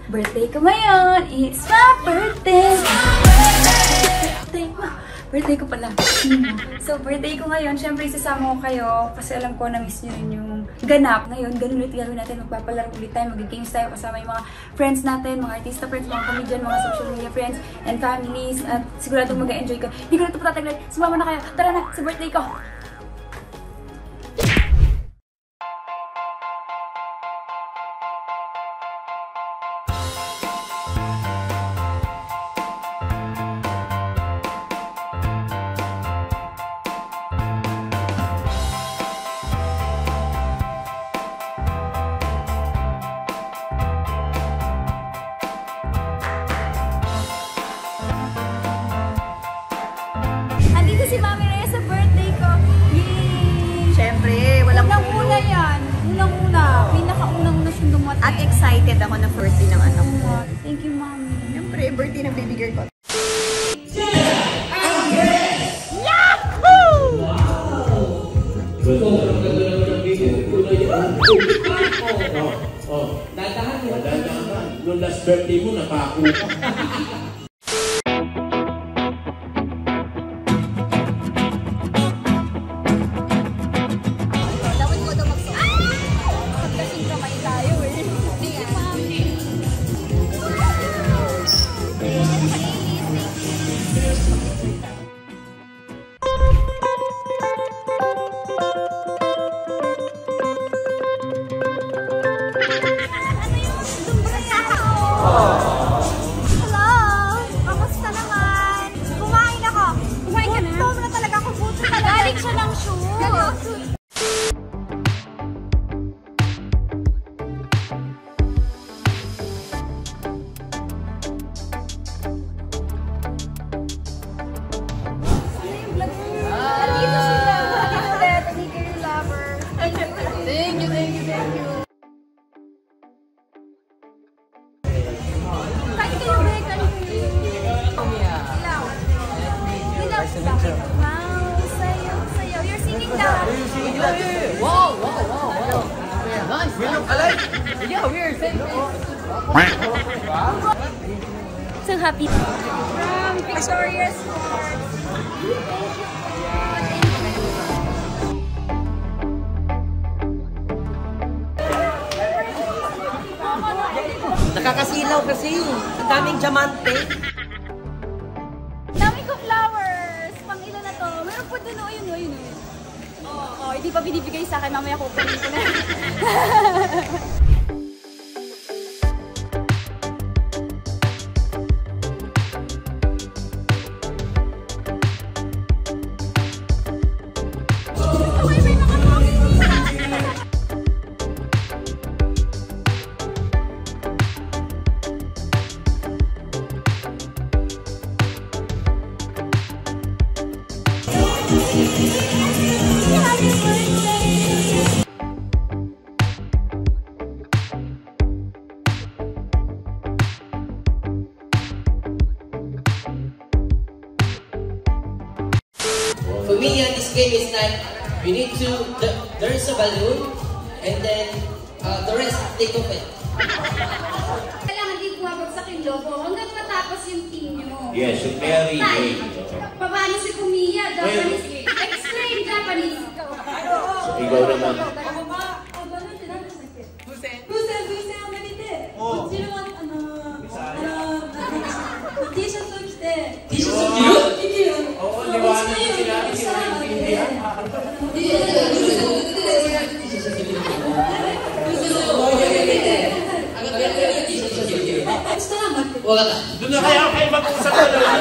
Birthday ko ngayon! It's my birthday! Birthday ko pala. So, birthday ko ngayon. Siyempre, isasama ko kayo kasi alam ko na-miss nyo rin yung ganap. Ngayon, ganun ulit gawin natin. Magpapalaro ulit tayo. Mag-games tayo kasama yung mga friends natin, mga artista friends, mga comedian, mga social media friends, and families. At siguradong mag-enjoy ko. Hindi ko na ito patatagalin. Sumama na kayo. Tara na sa birthday ko! Si Mami Rhea sa birthday ko. Yay! Siyempre, walang unang-una yan. Unang-una. Pinaka-unang-una siyang dumating. At excited ako na birthday ng anak ko. Thank you, Mami. Siyempre, birthday ng baby girl ko. Yahoo! Dadahan mo. Noong last birthday mo, napako ka. Wow, sayo. You're singing now. Wow. Nice. We look alike. Yeah, we're same face. So happy. From Victoria's Sports. Nakakasilaw kasi. Ang daming diamante. Dami ko flowers. Pang ilan na to? Meron po dun, yun. Oo, hindi pa binibigay sa akin. Mamaya kukunin ko na. For me, this game is like you need to. There's a balloon, and then the rest take off it. Kailangan di bumabagsak yung logo hanggang matapos yung team nyo. Yes, yung very game. Paano si Kumiya? Japanese. Explain Japanese. So, ikaw naman. Oo, liwanag na sila. Sinaintindihan. Doon na kaya kayo mag-usap na naman.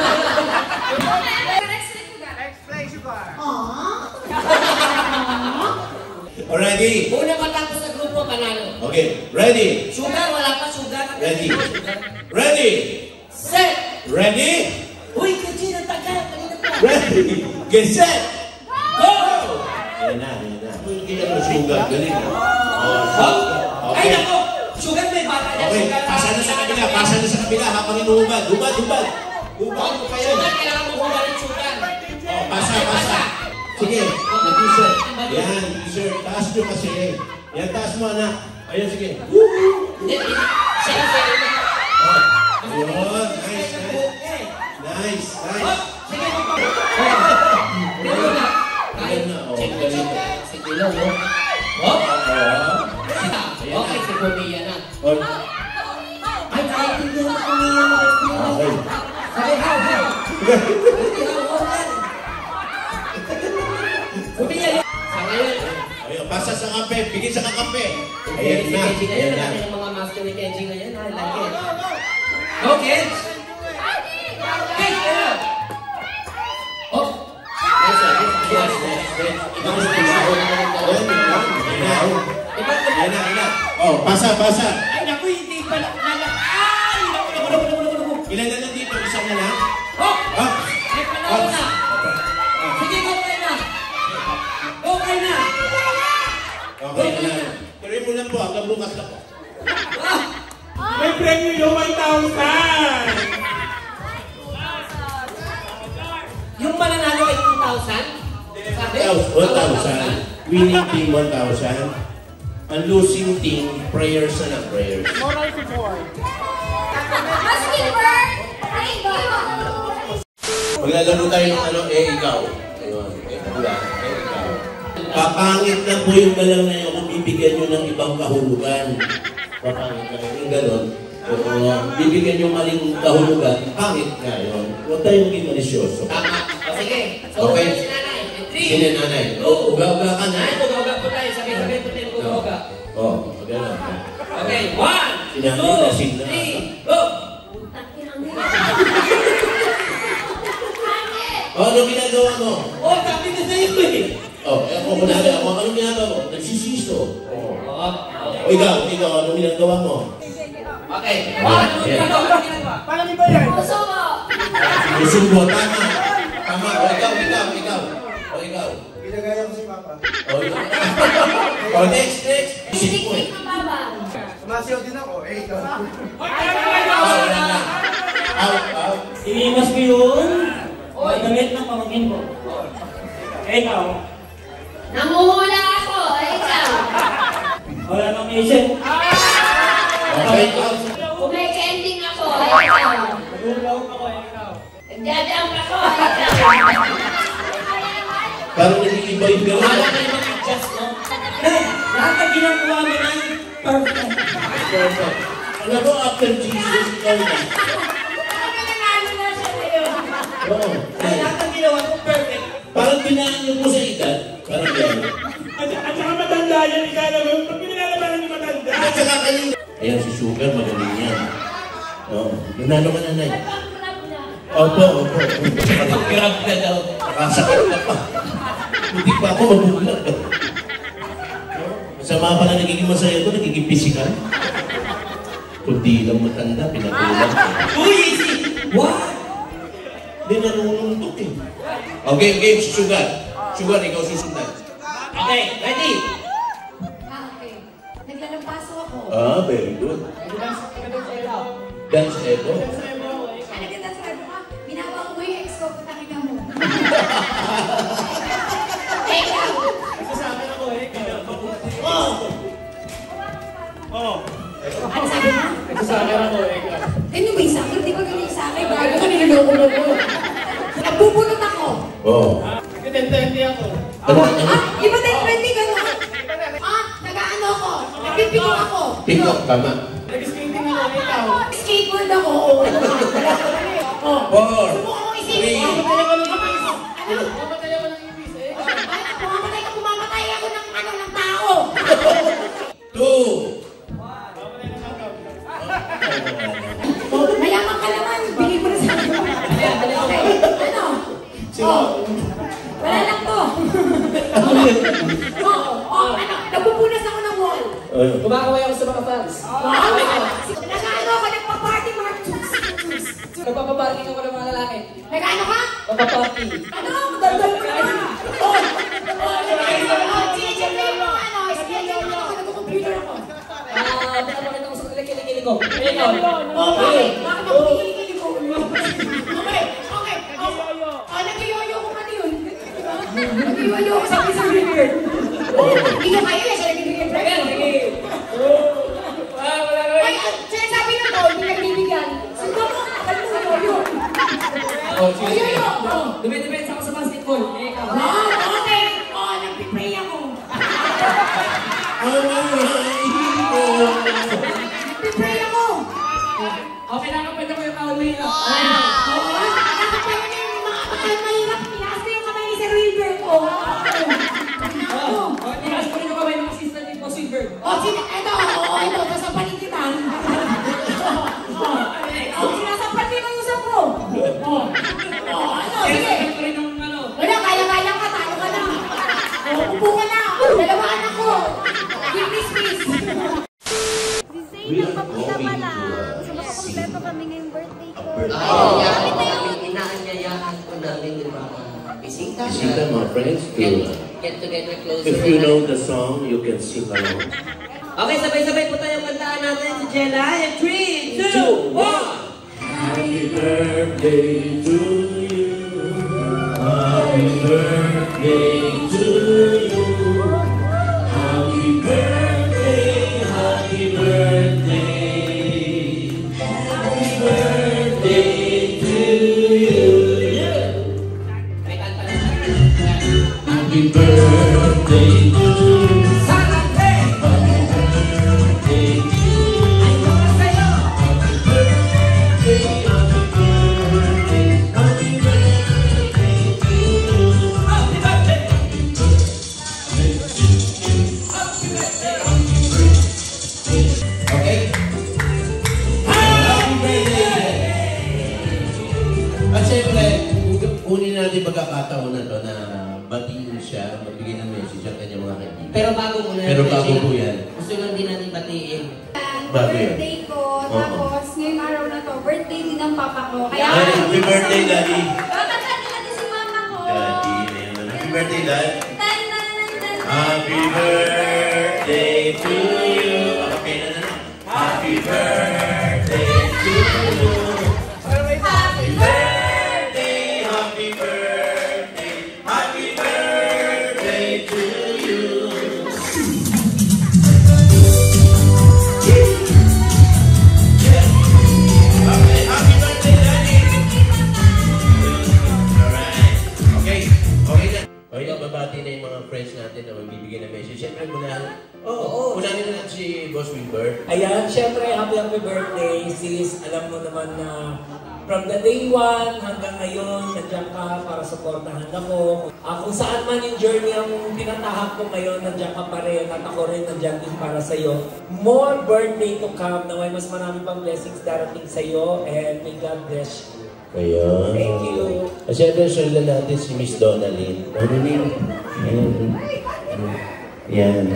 Explain sugar. Ready? Una matapos sa grupo, panalo. Okay, ready? Sugar, wala pa sugar. Ready? Ready? Set! Ready? Uy, kasi natagal. Ready? Get set! Go! Ayan na. Hindi na mo sugar. Galing na. Ay, nako! Sugar, may bata na Okay, sugar. pasa na sa kabila habang inuhubad. Hubad mo pa yan. Sugar, kailangan mo hubad ng sugar. Pasa. Sige, mag-t-shirt. Yan, t-shirt. Taas nyo kasi. Yan, taas mo, anak. Ayan, sige. Hindi, siya. Ayun, nice, nice. Nice, nice. Sige, na. Kahit na. Sige lang, no? Oh? Okay, si Pumia na. Ay, naiintindihan ko niya. Okay. Sabi, how? Pumia yun. Sa ngayon. Ayun, pasa sa kape. Bigay sa kape. Ayan Ayan si na. Kenji ngayon. Ayan na. Malaki ng mga master ni Kenji ngayon. I like it. Okay. Oh. Yes, sir. Yes, yes, yes. Ibang Ayan na. Oh, pasa. Ay, naku, hindi pala. Ay, naku. Ilan na lang dito? Isang na lang? Oh! Ah! May panahon na. Sige, go kayo na. Go kayo na. Okay na. Tuloy mo lang po. Hanggang bukas na po. May premyo yung 1,000! Yung mananalo ay 2,000? Sabi? 1,000. Winning team 1,000. Ang losing team, prayers na lang, prayers. Moral support. Housekeeper! Thank you! Maglalaro tayo ng ano, ikaw. Ayun, ikaw. Papangit na po yung galaw na yun kung bibigyan nyo ng ibang kahulugan. Papangit na yung gano'n. Bibigyan nyo maling kahulugan, pangit nga yun. Huwag tayong maging malisyoso. Tama. O sige. So, Okay. si nanay. Sino nanay? Uga-uga ka na. Ay, uga-uga po tayo. Sabay-sabay po tayo uga-uga. Oo, gano'n. Okay, 1, 2, 3, go! Ano ginagawa mo? Oh, sabi na sa'yo eh. Ako kunwari, ano ginagawa mo? Nagsisiso. O ikaw, ano ginagawa mo? Okay, 1, 2, 3, go! Paano di ba yan? Susubo, tama. Tama, o ikaw. O ikaw. Ginagaya ko si Papa. O next. Isip mo eh. Sumasayaw din ako. Ikaw. Out. Inimas ko yun. Damit ng pamangkin ko. Ikaw. Nanguhula ako! Ikaw! Wala nang isip. Okay, ikaw. Kumikending ako! Ikaw! Nagulaw ako, ikaw. Nagdadamp ako! Ikaw! Parang nag-iiba yung gano'n. Wala na yung mag-adjust, no? Lahat ng ginagawa mo na perfect. Perfect. Alam mo, after Jesus, ikaw na. Nanalo na siya ngayon! Oo. Lahat ng ginawa mo perfect. Parang pinaano mo sa edad. Parang gano'n. At saka matanda yan, ikaw naman. Pag pinilalabanan ni matanda. At saka kayo. Ayan, si Sugar, magaling yan. Oo. Nanalo ka nanay. Opo. Grab ka daw. Nakasakit ka pa. Hindi pa ako mabulag. Masama pala nagiging masaya ito, nagiging physical. Kundi lang matanda, pinagulang. Uy, easy! What? Hindi nanununtok eh. Okay, game si Sugar. Sugar, ikaw susundan. Okay, ready? Okay. Naglalampaso ako. Very good. Dance Evo. Ano kita sa ka? Binawa ko yung ex ko, putangin ka mo. Ikaw! Ano sabi mo? Ano ba yung sakit? Di ba ganyan sa akin? Bago ka niloloko-loko. Nagbubunot ako. Oo. Nagtitente ako. Iba tayo 20 gano'n? Nag-ano ako? Nagpipiko ako. Pick up, tama. Nag-skating ako, ikaw. Skateboard ako. Four. Subukan kong isipin. Mamatay ako ng ibis eh. Pumamatay ako ng tao. Two. Mayaman ka naman. Bigay mo na sa akin. Ano? Wala lang to. Nagpupunas ako ng wall. Kumakaway ako sa mga fans. Nag-ano ako, nagpa-party mga chus. Nagpapaparking ako ng mga lalaki. Nag-ano ka? Papaparty. Ano? Daldal ka na. Sige, mo ano, schedule mo ako, nag-computer ako. Pinapakita ko sa kilikili ko. Okay, bakit ako kilikili ko? Okay. Nag-yoyo ko pati yun. Nag-yoyo ko sa isang river. Ikaw kayo eh, sa nag-yoyo driver. Ay, sinasabi na to, hindi nagbibigyan. friends to... Get together closer. If you know the song, you can sing along. Okay, sabay-sabay po tayong kantaan natin si Jella. 3, 2, 1! Happy birthday to you. Happy birthday to you. Happy birthday, happy birthday. Happy birthday to you. Happy birthday to you. Kunin natin pagkakataon na to na batiin siya, magbigay ng message ang kanyang mga kaibigan. Pero bago muna. Pero bago po yan. Gusto lang din natin batiin. Bago yan. Birthday ko, tapos ngayong araw na to, birthday din ng papa ko. Kaya, Ay, happy birthday, Daddy! Tatatan natin si mama ko! Daddy, ayan. Happy birthday, Dad! Tan, tan, tan, tan. Happy birthday to you! Okay na na. Happy birthday to you! Happy birthday! Happy birthday! Happy birthday to you! Okay, happy birthday, Daddy! Alright. Okay. Okay na. Okay, babati na yung mga friends natin na magbibigay ng message. Siyempre, unahin na lang si Boss Wilbert. Ayan, syempre, happy birthday, sis. Alam mo naman na from the day 1 hanggang ngayon, nandiyan ka para supportahan ako. Kung saan man yung journey ang tinatahak ko ngayon, nandiyan ka pa rin at ako rin nandiyan din para sa'yo. More birthday to come, na may mas marami pang blessings darating sa'yo, and may God bless you. Ayan. Thank you. Siyempre, share na natin si Miss Donalyn. Donalyn. Yan.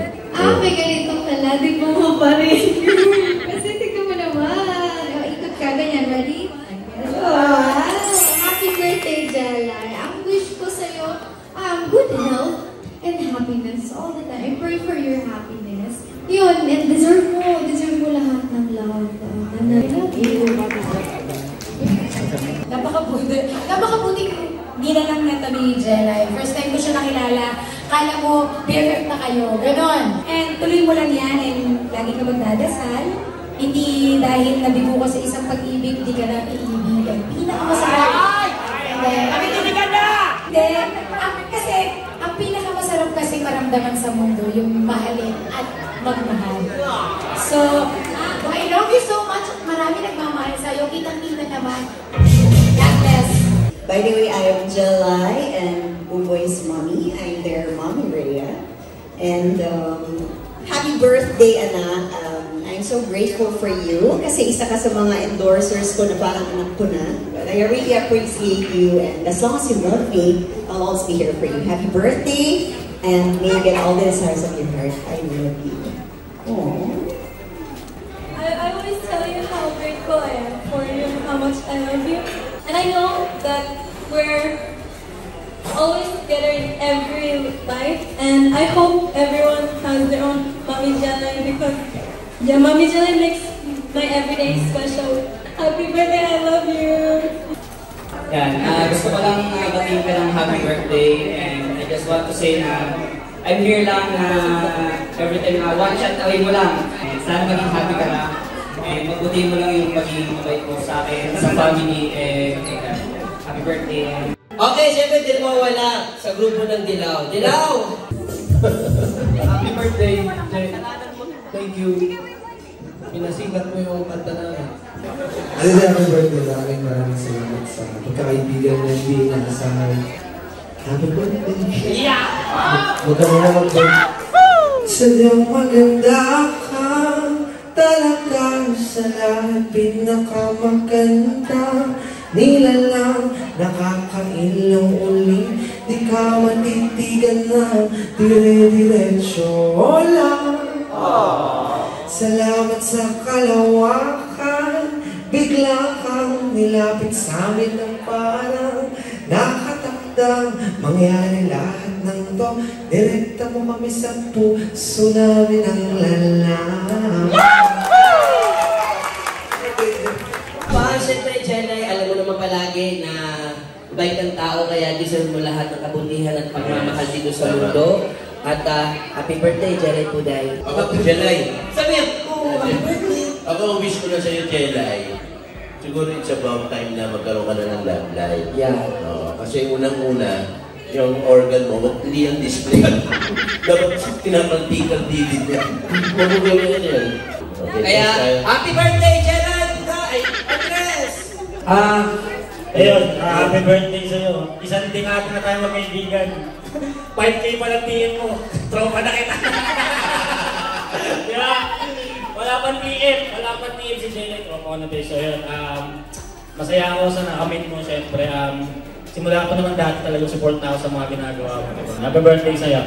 May ganitong tala, di mo mo pa rin. Kasi tignan mo naman. Ikot ka, ganyan. Ready? Wow! Happy birthday, Jalai. Ang wish ko sa'yo, good health and happiness all the time. I pray for your happiness. Yun, and deserve mo lahat ng love. I love you. Napakabuti ginanang neto ni Jelay. First time ko siya nakilala, kala mo, perfect na kayo. Ganon. And tuloy mo lang yan, and lagi ka magdadasal. Hindi dahil nabigo ko sa isang pag-ibig, hindi ka na iibig. And pinakamasarap. Kasi, ang pinakamasarap kasi maramdaman sa mundo, yung mahalin at magmahal. So, I love you so much. Marami nagmamahal sa'yo. Kitang-kita naman. God bless. By the way, I am Jelai and Buboy's mommy. I'm their mommy, Rhea. And happy birthday, anak. I'm so grateful for you kasi isa ka sa mga endorsers ko na parang anak ko na. But I really appreciate you, and as long as you love me, I'll always be here for you. Happy birthday, and may you get all the desires of your heart. I love you. Aww. I always tell you how grateful I am for you, how much I love you. And I know that we're always together in every life, and I hope everyone has their own Mommy Jelly, because Mommy Jelly makes my everyday special. Happy birthday, I love you! Yan, gusto ko lang batiin ka ng happy birthday, and I just want to say na I'm here lang na every time one shot away mo lang. And sana maging happy ka na, and magbutihin mo lang yung magiging mabait mo sa akin, sa family, and happy birthday. Okay, syempre din mawala sa grupo ng Dilaw. Dilaw! Happy birthday, Jay. Thank you. Pinasikat mo yung kanta namin. Happy birthday, maraming salamat sa pagkakaibigan na hindi naasahan. Happy birthday! Yeah! Magandang sadyang maganda ka, talaga sa lahat pinakamaganda. Nilalang nakakailong uli, di ka matitigan na dire-diretsyo lang. Salamat sa kalawakan, bigla kang nilapit sa amin ng parang nakatakda handang mangyari lahat ng to. Direkta mo kami sa puso namin ang lalang. Siyempre, Jelay, alam mo naman palagi na bait ang tao, kaya deserve mo lahat ng kabutihan at pagmamahal dito sa mundo. At happy birthday, Jelay Puday. Ako, Jelay. Sabi ako, happy birthday. Ako, wish ko na sa'yo, Jelay. Siguro it's about time na magkaroon ka na ng love life. Yeah. Kasi unang-una, yung organ mo, hindi ang display. Dapat tinamantikal-tilid niya. Magugawin yan. Okay, kaya, happy birthday, Jelay! Andres! Ayun, happy birthday sa'yo. Isang tingati na tayo magkaibigan. 5K pa lang tingin mo. Tropa na kita. Diba? Wala pang TM si Jelay. Tropa ko na tayo. So yun, masaya ako sa nakamit mo syempre. Simula ko naman dati talaga support na ako sa mga ginagawa mo. Diba? Happy birthday sa'yo.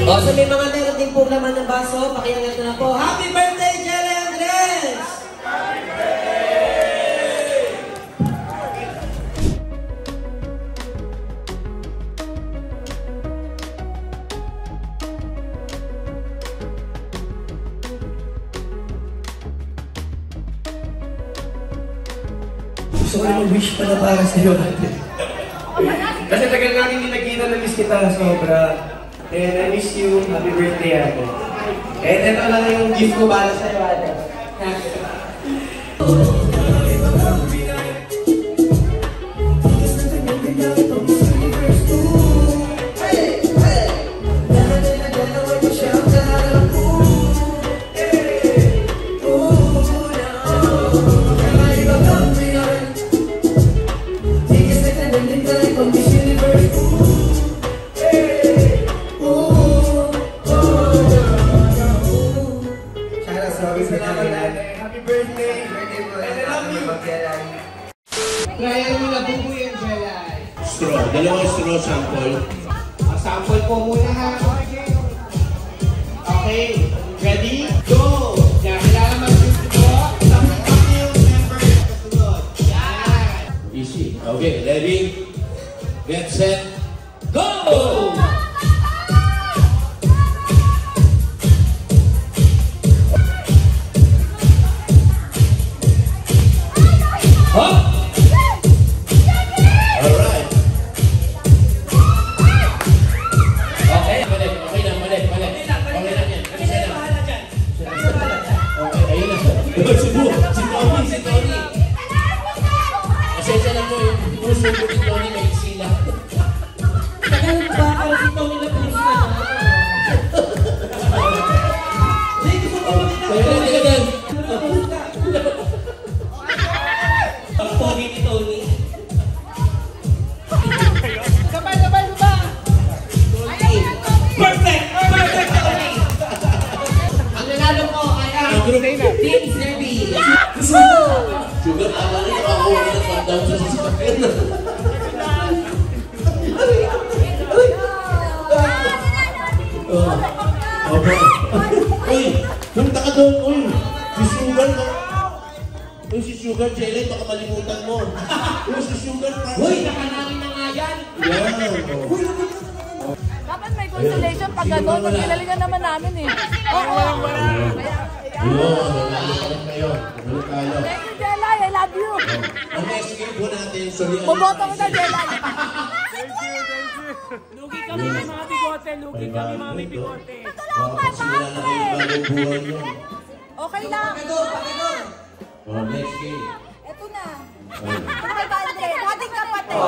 O, so may mga meron din po naman ng baso. Pakiangat na po. Happy birthday, Jelay Andres! Happy birthday! Gusto ko naman wish pala para sa'yo. Kasi tagal namin hindi nagkita, na-miss kita sobra. And I miss you. Happy birthday, ate. And ito lang yung gift ko para sa'yo, ate. Happy birthday! Birthday mo! I love you! Kaya mo na buko yung Jelay. Straw. Dalawang straw sample. Sample po muna ha. Okay. Ready? Go! Kailangan mag-gusto po. Sample kami yung member na kasunod. Yan! Easy. Okay. Ready? Get set. Go! Sugar, tama rin ako nag-down sa sasakyan. Uy, punta ka doon. Uy, si Sugar. Uy, si Sugar, Jelay, baka malimutan mo. Uy, si Sugar. Uy, nakanangin na nga yan. Yan. Dapat may consolation pag gano'n. Pag kinalingan naman namin eh. Oo. Yun, nalalo pa rin kayo. Nalalo tayo. Thank you, Jelay. I love you. Ang next game po natin, sorry. Boboto mo na, Jelay. Lugi kami mga bigote. Lugi kami mga bigote. Simula na kayo bagong buhay nyo. Okay lang. Oh, next game. Ito na. Dating kapatid.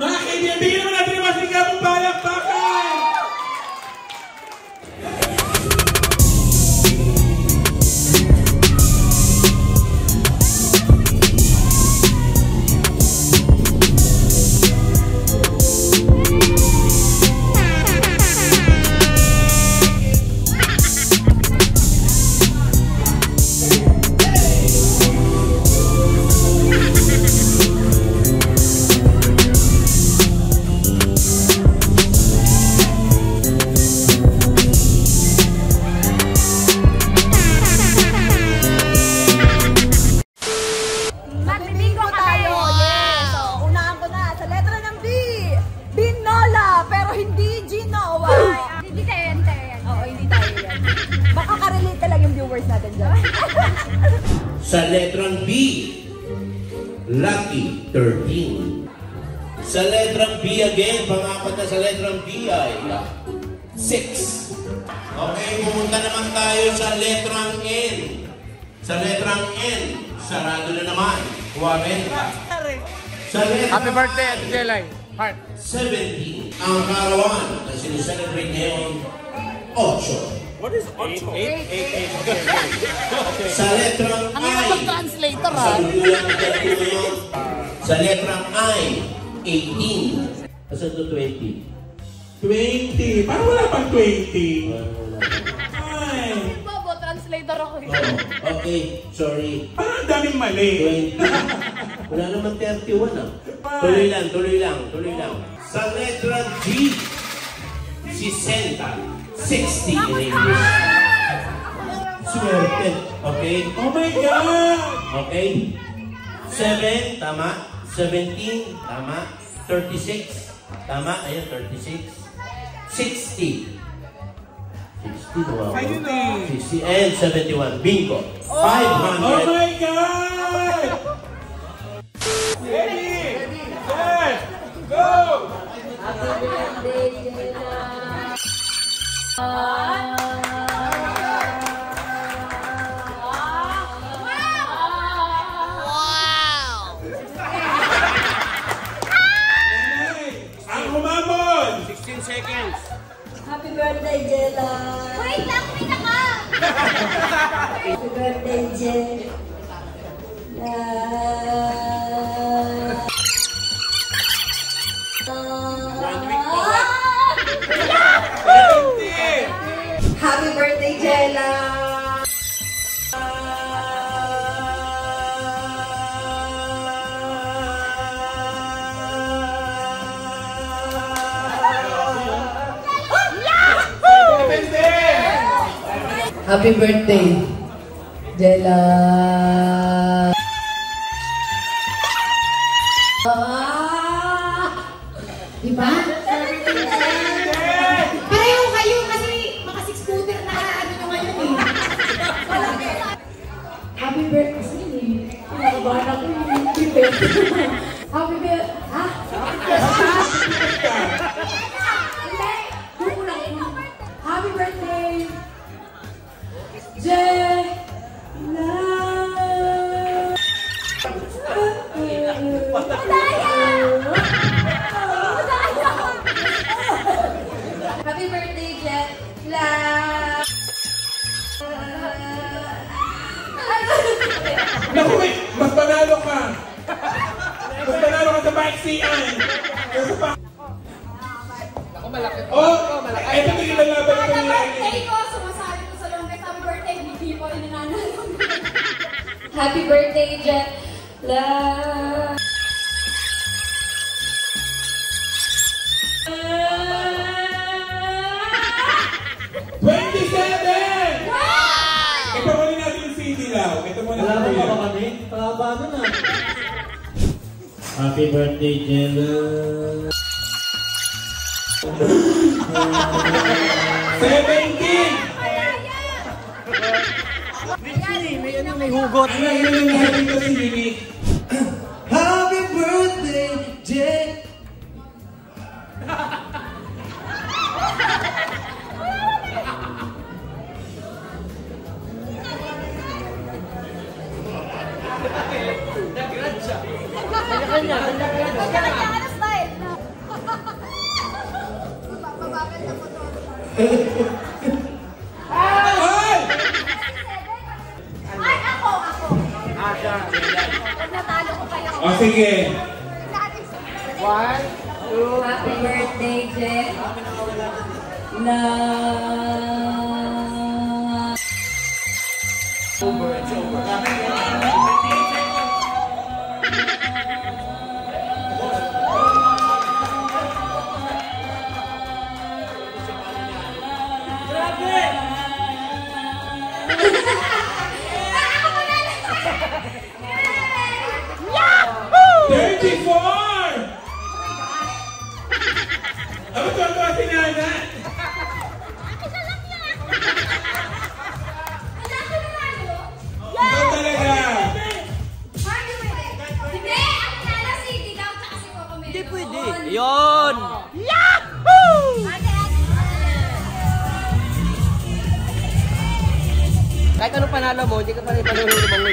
Mga kaibigan, bigyan naman natin ang masigabong palakpakan! followers natin dyan. Sa letrang B, Lucky 13. Sa letrang B again, pang-apat na sa letrang B ay 6. Okay, pumunta naman tayo sa letrang N. Sa letrang N, sarado na naman. 40. Sa letrang Happy birthday, Ate Jelay. Heart. 17. Ang karawan na sineselebrate ngayon, 8. What is 8? 8. Sa letrang I. Ang hirap mag-translator, ha? Sa letrang I, 18. Asa to 20? 20. Parang wala pang 20. Ay. Bobo, translator ako eh. Oh, okay, sorry. Parang daming mali. 20. Wala naman 31 ah. Tuloy lang. Sa letrang G, 60. 60 in English. Swerte. Okay? Oh my God! Okay? 7, tama. 17, tama. 36, tama. Ayan, 36. 60. 60, diba? Ayun eh. 60 and 71. Bingo. 500. Oh my God! Ready? Set! Go! Happy birthday, Jella! Ang humabol! 16 seconds. Happy birthday, Jella! Wait lang, kumita ka! Happy birthday, Jella! Happy birthday, Jella! Happy birthday, Jella! Diba? Pareho kayo kasi maka-6-footer na ano nyo ngayon eh. Happy birthday. Sige, nakabahan ako yung Happy birthday. Ha? Hindi. Buko lang. Happy birthday. Happy birthday, Jet. Naku, wait! Mas panalo ka! Mas panalo ka sa bike-CN! Ako malaki. Oh! Ito tingin na laban ito Happy nila. birthday ko! Sumasabi ko sa longest happy birthday, hindi po rin nananalo. Happy birthday, Jet. 27! Wow! Ito muna natin yung CD lang. Ito muna natin yung kami. Paano na? Happy birthday, Jella. 17! May hugot. Ano yung natin ko si Unique? Happy birthday, Jay! O sige. 1, 2, happy birthday, Jet. Nana? Ayun! Yahoo! Kahit anong panalo mo, hindi ka pa rin panalo lumang